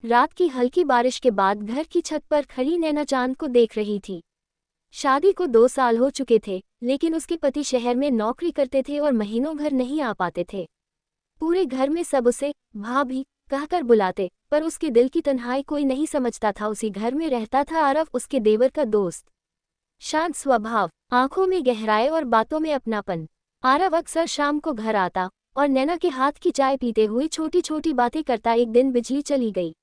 रात की हल्की बारिश के बाद घर की छत पर खड़ी नैना चांद को देख रही थी। शादी को 2 साल हो चुके थे, लेकिन उसके पति शहर में नौकरी करते थे और महीनों घर नहीं आ पाते थे। पूरे घर में सब उसे भाभी कहकर बुलाते, पर उसके दिल की तन्हाई कोई नहीं समझता था। उसी घर में रहता था आरव, उसके देवर का दोस्त। शांत स्वभाव, आंखों में गहराई और बातों में अपनापन। आरव अक्सर शाम को घर आता और नैना के हाथ की चाय पीते हुए छोटी छोटी बातें करता। एक दिन बिजली चली गई,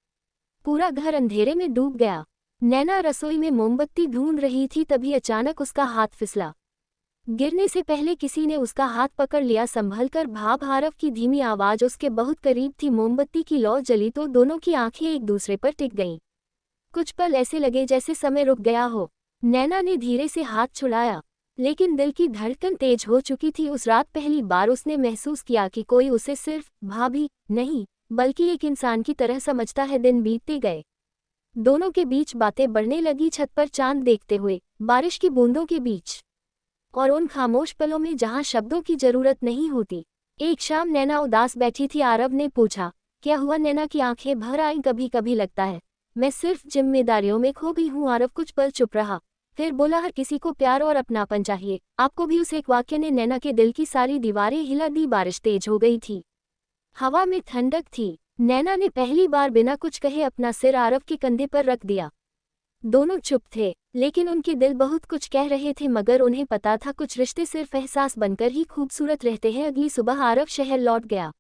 पूरा घर अंधेरे में डूब गया। नैना रसोई में मोमबत्ती ढूंढ रही थी, तभी अचानक उसका हाथ फिसला। गिरने से पहले किसी ने उसका हाथ पकड़ लिया। संभलकर भाभ। आरव की धीमी आवाज उसके बहुत करीब थी। मोमबत्ती की लौ जली तो दोनों की आंखें एक दूसरे पर टिक गईं। कुछ पल ऐसे लगे जैसे समय रुक गया हो। नैना ने धीरे से हाथ छुड़ाया, लेकिन दिल की धड़कन तेज हो चुकी थी। उस रात पहली बार उसने महसूस किया कि कोई उसे सिर्फ भाभी नहीं, बल्कि एक इंसान की तरह समझता है। दिन बीतते गए, दोनों के बीच बातें बढ़ने लगी। छत पर चांद देखते हुए, बारिश की बूंदों के बीच, और उन खामोश पलों में जहां शब्दों की जरूरत नहीं होती। एक शाम नैना उदास बैठी थी। आरव ने पूछा, क्या हुआ? नैना की आंखें भर आईं। कभी कभी लगता है मैं सिर्फ जिम्मेदारियों में खो गई हूँ। आरव कुछ पल चुप रहा, फिर बोला, हर किसी को प्यार और अपनापन चाहिए, आपको भी। उस एक वाक्य ने नैना के दिल की सारी दीवारें हिला दी। बारिश तेज हो गई थी, हवा में ठंडक थी। नैना ने पहली बार बिना कुछ कहे अपना सिर आरव के कंधे पर रख दिया। दोनों चुप थे, लेकिन उनके दिल बहुत कुछ कह रहे थे। मगर उन्हें पता था, कुछ रिश्ते सिर्फ एहसास बनकर ही खूबसूरत रहते हैं। अगली सुबह आरव शहर लौट गया।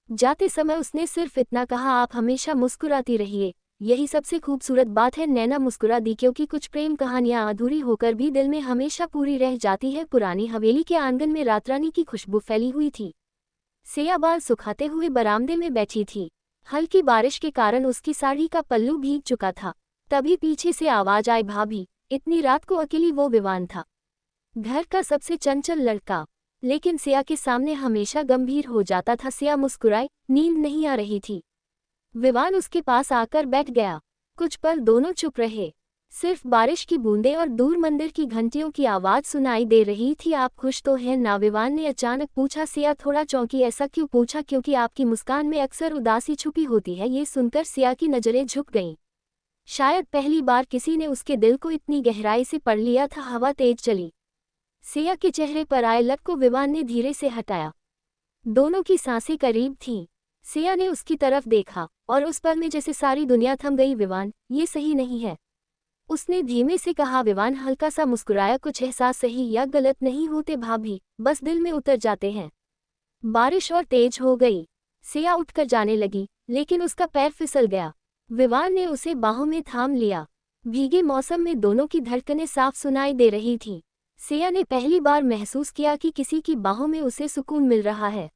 जाते समय उसने सिर्फ इतना कहा, आप हमेशा मुस्कुराती रहिए, यही सबसे खूबसूरत बात है। नैना मुस्कुरा दी, क्योंकि कुछ प्रेम कहानियां अधूरी होकर भी दिल में हमेशा पूरी रह जाती है। पुरानी हवेली के आंगन में रातरानी की खुशबू फैली हुई थी। सिया बाल सुखाते हुए बरामदे में बैठी थी। हल्की बारिश के कारण उसकी साड़ी का पल्लू भीग चुका था। तभी पीछे से आवाज आई, भाभी। इतनी रात को अकेली? वो विवान था, घर का सबसे चंचल लड़का, लेकिन सिया के सामने हमेशा गंभीर हो जाता था। सिया मुस्कुराई, नींद नहीं आ रही थी। विवान उसके पास आकर बैठ गया। कुछ पल दोनों चुप रहे, सिर्फ बारिश की बूंदें और दूर मंदिर की घंटियों की आवाज सुनाई दे रही थी। आप खुश तो हैं ना? विवान ने अचानक पूछा। सिया थोड़ा चौंकी। ऐसा क्यों पूछा? क्योंकि आपकी मुस्कान में अक्सर उदासी छुपी होती है। ये सुनकर सिया की नजरें झुक गईं। शायद पहली बार किसी ने उसके दिल को इतनी गहराई से पढ़ लिया था। हवा तेज चली, सिया के चेहरे पर आए लत को विवान ने धीरे से हटाया। दोनों की सांसें करीब थीं। सिया ने उसकी तरफ देखा, और उस पल में जैसे सारी दुनिया थम गई। विवान, ये सही नहीं है, उसने धीमे से कहा। विवान हल्का सा मुस्कुराया, कुछ एहसास सही या गलत नहीं होते भाभी, बस दिल में उतर जाते हैं। बारिश और तेज हो गई। सिया उठकर जाने लगी, लेकिन उसका पैर फिसल गया। विवान ने उसे बाहों में थाम लिया। भीगे मौसम में दोनों की धड़कनें साफ सुनाई दे रही थीं। सिया ने पहली बार महसूस किया कि किसी की बाहों में उसे सुकून मिल रहा है।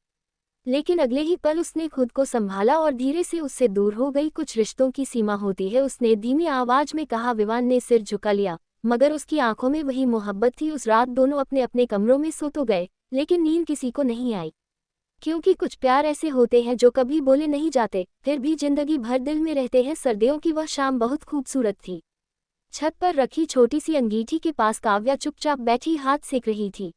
लेकिन अगले ही पल उसने खुद को संभाला और धीरे से उससे दूर हो गई। कुछ रिश्तों की सीमा होती है, उसने धीमी आवाज में कहा। विवान ने सिर झुका लिया, मगर उसकी आंखों में वही मोहब्बत थी। उस रात दोनों अपने अपने कमरों में सो तो गए, लेकिन नींद किसी को नहीं आई। क्योंकि कुछ प्यार ऐसे होते हैं जो कभी बोले नहीं जाते, फिर भी जिंदगी भर दिल में रहते हैं। सर्दियों की वह शाम बहुत खूबसूरत थी। छत पर रखी छोटी सी अंगीठी के पास काव्या चुपचाप बैठी हाथ सेक रही थी।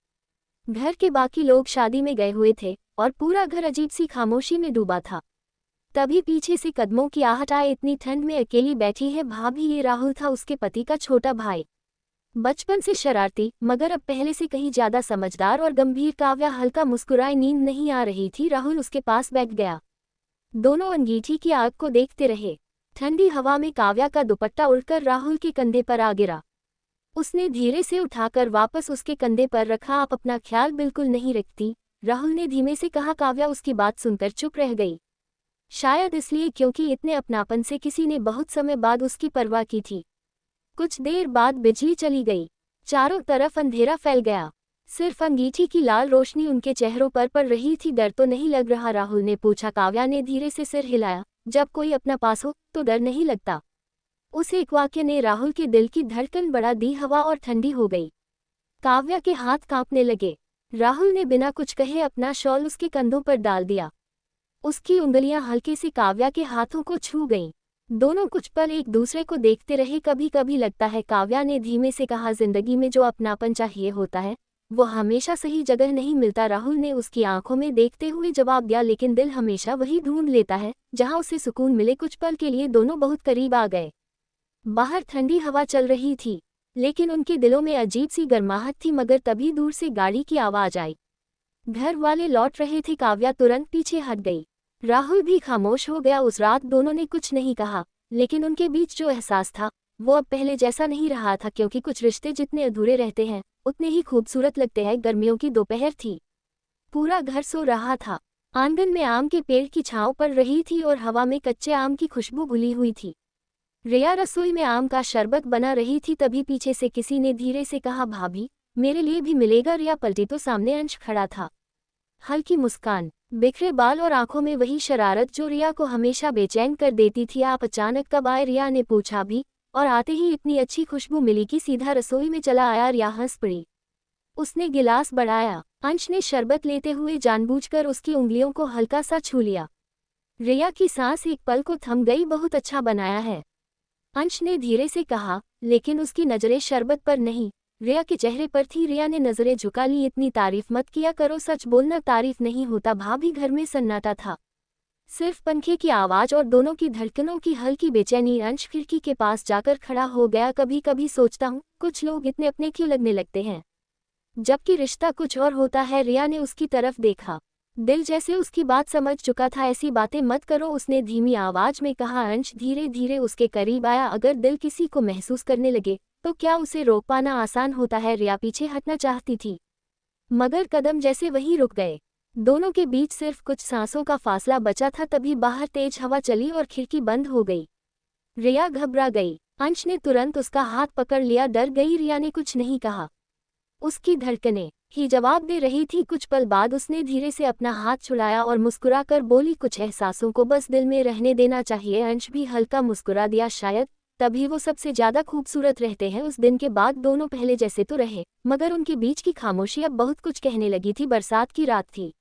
घर के बाकी लोग शादी में गए हुए थे और पूरा घर अजीब सी खामोशी में डूबा था। तभी पीछे से कदमों की आहट आए। इतनी ठंड में अकेली बैठी है भाभी? ये राहुल था, उसके पति का छोटा भाई। बचपन से शरारती, मगर अब पहले से कहीं ज्यादा समझदार और गंभीर। काव्या हल्का मुस्कुराई, नींद नहीं आ रही थी। राहुल उसके पास बैठ गया। दोनों अंगीठी की आग को देखते रहे। ठंडी हवा में काव्या का दुपट्टा उड़कर राहुल के कंधे पर आ गिरा। उसने धीरे से उठाकर वापस उसके कंधे पर रखा। आप अपना ख्याल बिल्कुल नहीं रखती, राहुल ने धीमे से कहा। काव्या उसकी बात सुनकर चुप रह गई, शायद इसलिए क्योंकि इतने अपनापन से किसी ने बहुत समय बाद उसकी परवाह की थी। कुछ देर बाद बिजली चली गई। चारों तरफ अंधेरा फैल गया। सिर्फ अंगीठी की लाल रोशनी उनके चेहरों पर पड़ रही थी। डर तो नहीं लग रहा? राहुल ने पूछा। काव्या ने धीरे से सिर हिलाया। जब कोई अपना पास हो तो डर नहीं लगता। उस एक वाक्य ने राहुल के दिल की धड़कन बढ़ा दी। हवा और ठंडी हो गई। काव्या के हाथ कांपने लगे। राहुल ने बिना कुछ कहे अपना शॉल उसके कंधों पर डाल दिया। उसकी उंगलियां हल्के से काव्या के हाथों को छू गईं। दोनों कुछ पल एक दूसरे को देखते रहे। कभी कभी लगता है, काव्या ने धीमे से कहा, जिंदगी में जो अपनापन चाहिए होता है वो हमेशा सही जगह नहीं मिलता। राहुल ने उसकी आंखों में देखते हुए जवाब दिया, लेकिन दिल हमेशा वही ढूंढ लेता है जहां उसे सुकून मिले। कुछ पल के लिए दोनों बहुत करीब आ गए। बाहर ठंडी हवा चल रही थी, लेकिन उनके दिलों में अजीब सी गर्माहट थी। मगर तभी दूर से गाड़ी की आवाज आई। घर वाले लौट रहे थे। काव्या तुरंत पीछे हट गई। राहुल भी खामोश हो गया। उस रात दोनों ने कुछ नहीं कहा, लेकिन उनके बीच जो एहसास था वो अब पहले जैसा नहीं रहा था, क्योंकि कुछ रिश्ते जितने अधूरे रहते हैं उतने ही खूबसूरत लगते हैं। गर्मियों की दोपहर थी। पूरा घर सो रहा था। आंगन में आम के पेड़ की छांव पड़ रही थी और हवा में कच्चे आम की खुशबू घुली हुई थी। रिया रसोई में आम का शरबत बना रही थी। तभी पीछे से किसी ने धीरे से कहा, भाभी मेरे लिए भी मिलेगा। रिया पलटी तो सामने अंश खड़ा था। हल्की मुस्कान, बिखरे बाल और आंखों में वही शरारत जो रिया को हमेशा बेचैन कर देती थी। आप अचानक कब आए? रिया ने पूछा। भी और आते ही इतनी अच्छी खुशबू मिली कि सीधा रसोई में चला आया। रिया हंस पड़ी। उसने गिलास बढ़ाया। अंश ने शरबत लेते हुए जानबूझकर उसकी उंगलियों को हल्का सा छू लिया। रिया की सांस एक पल को थम गई। बहुत अच्छा बनाया है, अंश ने धीरे से कहा, लेकिन उसकी नजरें शरबत पर नहीं, रिया के चेहरे पर थी। रिया ने नजरें झुका ली। इतनी तारीफ मत किया करो, सच बोलना तारीफ नहीं होता। भाभी घर में सन्नाटा था, सिर्फ पंखे की आवाज और दोनों की धड़कनों की हल्की बेचैनी। अंश खिड़की के पास जाकर खड़ा हो गया। कभी कभी सोचता हूँ कुछ लोग इतने अपने क्यों लगने लगते हैं, जबकि रिश्ता कुछ और होता है। रिया ने उसकी तरफ देखा। दिल जैसे उसकी बात समझ चुका था। ऐसी बातें मत करो, उसने धीमी आवाज में कहा। अंश धीरे धीरे उसके करीब आया। अगर दिल किसी को महसूस करने लगे तो क्या उसे रोक पाना आसान होता है? रिया पीछे हटना चाहती थी, मगर कदम जैसे वहीं रुक गए। दोनों के बीच सिर्फ कुछ सांसों का फासला बचा था। तभी बाहर तेज हवा चली और खिड़की बंद हो गई। रिया घबरा गई। अंश ने तुरंत उसका हाथ पकड़ लिया। डर गई? रिया ने कुछ नहीं कहा। उसकी धड़कनें ही जवाब दे रही थी। कुछ पल बाद उसने धीरे से अपना हाथ छुड़ाया और मुस्कुराकर बोली, कुछ एहसासों को बस दिल में रहने देना चाहिए। अंश भी हल्का मुस्कुरा दिया। शायद तभी वो सबसे ज्यादा खूबसूरत रहते हैं। उस दिन के बाद दोनों पहले जैसे तो रहे, मगर उनके बीच की खामोशी अब बहुत कुछ कहने लगी थी। बरसात की रात थी।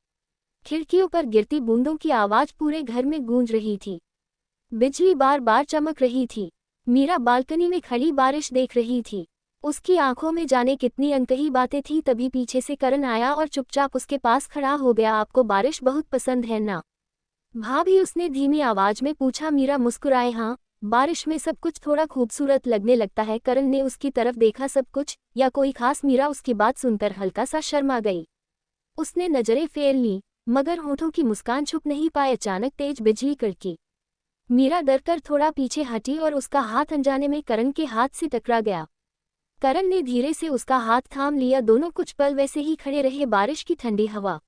खिड़कियों पर गिरती बूंदों की आवाज पूरे घर में गूंज रही थी। बिजली बार बार चमक रही थी। मीरा बालकनी में खड़ी बारिश देख रही थी। उसकी आंखों में जाने कितनी अनकही बातें थी। तभी पीछे से करण आया और चुपचाप उसके पास खड़ा हो गया। आपको बारिश बहुत पसंद है ना भाभी? उसने धीमी आवाज में पूछा। मीरा मुस्कुराए। हाँ, बारिश में सब कुछ थोड़ा खूबसूरत लगने लगता है। करण ने उसकी तरफ देखा। सब कुछ या कोई खास? मीरा उसकी बात सुनकर हल्का सा शर्मा गई। उसने नजरें फेर ली, मगर होठों की मुस्कान छुप नहीं पाए। अचानक तेज बिजली कड़की। मीरा डरकर थोड़ा पीछे हटी और उसका हाथ अनजाने में करण के हाथ से टकरा गया। करण ने धीरे से उसका हाथ थाम लिया। दोनों कुछ पल वैसे ही खड़े रहे। बारिश की ठंडी हवा,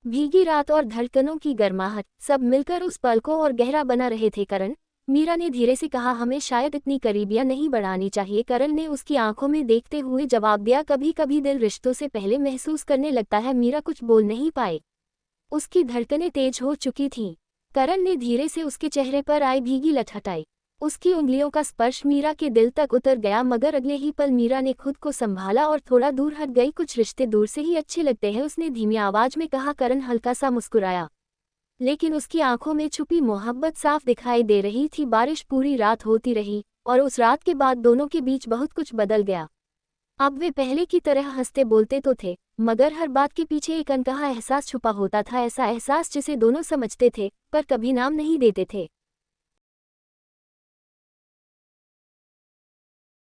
भीगी रात और धड़कनों की गर्माहट सब मिलकर उस पल को और गहरा बना रहे थे। करण, मीरा ने धीरे से कहा, हमें शायद इतनी करीबियां नहीं बढ़ानी चाहिए। करण ने उसकी आंखों में देखते हुए जवाब दिया, कभी कभी दिल रिश्तों से पहले महसूस करने लगता है। मीरा कुछ बोल नहीं पाए। उसकी धड़कनें तेज हो चुकी थीं। करण ने धीरे से उसके चेहरे पर आई भीगी लट हटाई। उसकी उंगलियों का स्पर्श मीरा के दिल तक उतर गया। मगर अगले ही पल मीरा ने खुद को संभाला और थोड़ा दूर हट गई। कुछ रिश्ते दूर से ही अच्छे लगते हैं, उसने धीमी आवाज में कहा। करण हल्का सा मुस्कुराया, लेकिन उसकी आंखों में छुपी मोहब्बत साफ दिखाई दे रही थी। बारिश पूरी रात होती रही और उस रात के बाद दोनों के बीच बहुत कुछ बदल गया। अब वे पहले की तरह हंसते बोलते तो थे, मगर हर बात के पीछे एक अनकहा एहसास छुपा होता था। ऐसा एहसास जिसे दोनों समझते थे पर कभी नाम नहीं देते थे।